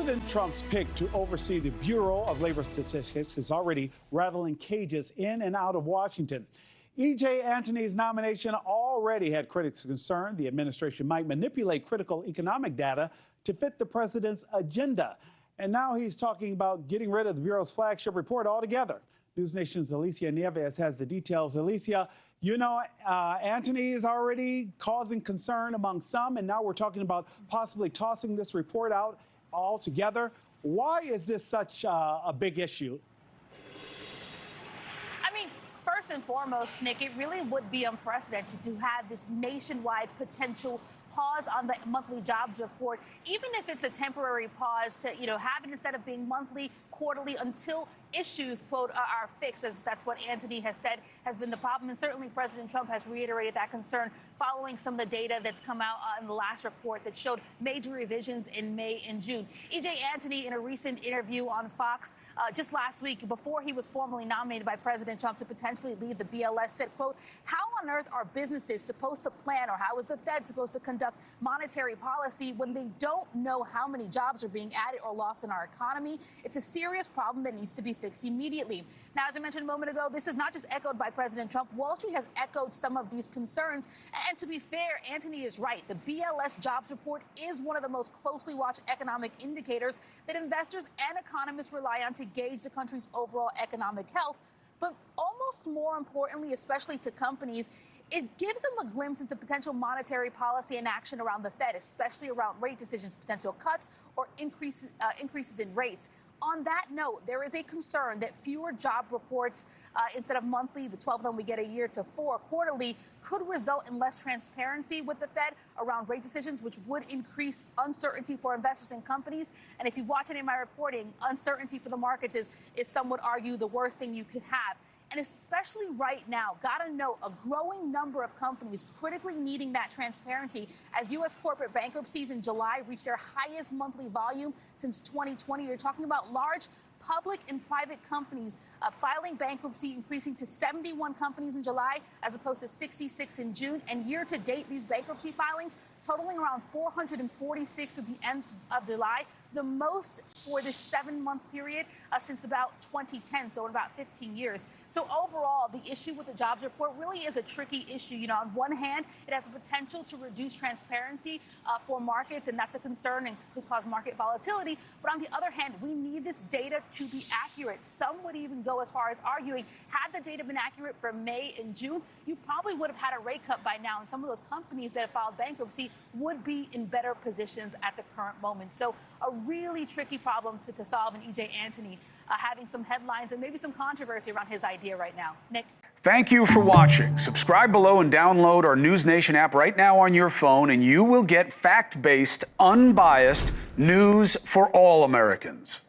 President Trump's pick to oversee the Bureau of Labor Statistics is already rattling cages in and out of Washington. EJ Antoni's nomination already had critics concerned the administration might manipulate critical economic data to fit the president's agenda. And now he's talking about getting rid of the Bureau's flagship report altogether. NewsNation's Alicia Nieves has the details. Alicia, you know, Antoni is already causing concern among some, and now we're talking about possibly tossing this report out altogether. Why is this such a big issue? I mean, first and foremost, Nick, it really would be unprecedented to have this nationwide potential pause on the monthly jobs report, even if it's a temporary pause to, have it instead of being monthly, quarterly, until issues, quote, are fixed, as that's what Antoni has said has been the problem. And certainly President Trump has reiterated that concern following some of the data that's come out in the last report that showed major revisions in May and June. EJ Antoni, in a recent interview on Fox just last week, before he was formally nominated by President Trump to potentially lead the BLS, said, quote, "How on earth are businesses supposed to plan, or how is the Fed supposed to conduct monetary policy when they don't know how many jobs are being added or lost in our economy? It's a serious problem that needs to be fixed immediately." Now, as I mentioned a moment ago, this is not just echoed by President Trump. Wall Street has echoed some of these concerns. And to be fair, Antoni is right. The BLS jobs report is one of the most closely watched economic indicators that investors and economists rely on to gauge the country's overall economic health. But almost more importantly, especially to companies, it gives them a glimpse into potential monetary policy and action around the Fed, especially around rate decisions, potential cuts or increases in rates. On that note, there is a concern that fewer job reports, instead of monthly, the 12 of them we get a year, to 4 quarterly, could result in less transparency with the Fed around rate decisions, which would increase uncertainty for investors and companies. And if you watch any of my reporting, uncertainty for the markets is some would argue the worst thing you could have. And especially right now, gotta note, a growing number of companies critically needing that transparency as U.S. corporate bankruptcies in July reached their highest monthly volume since 2020. You're talking about large public and private companies filing bankruptcy, increasing to 71 companies in July as opposed to 66 in June. And year to date, these bankruptcy filings totaling around 446 to the end of July, the most for this 7-month period since about 2010, so in about 15 years. So overall, the issue with the jobs report really is a tricky issue. On one hand, it has the potential to reduce transparency for markets, and that's a concern and could cause market volatility. But on the other hand, we need this data to be accurate. Some would even go as far as arguing, had the data been accurate for May and June, you probably would have had a rate cut by now, and some of those companies that have filed bankruptcy would be in better positions at the current moment. So a really tricky problem to solve, and EJ Antoni having some headlines and maybe some controversy around his idea right now. Nick? Thank you for watching. Subscribe below and download our NewsNation app right now on your phone, and you will get fact-based, unbiased news for all Americans.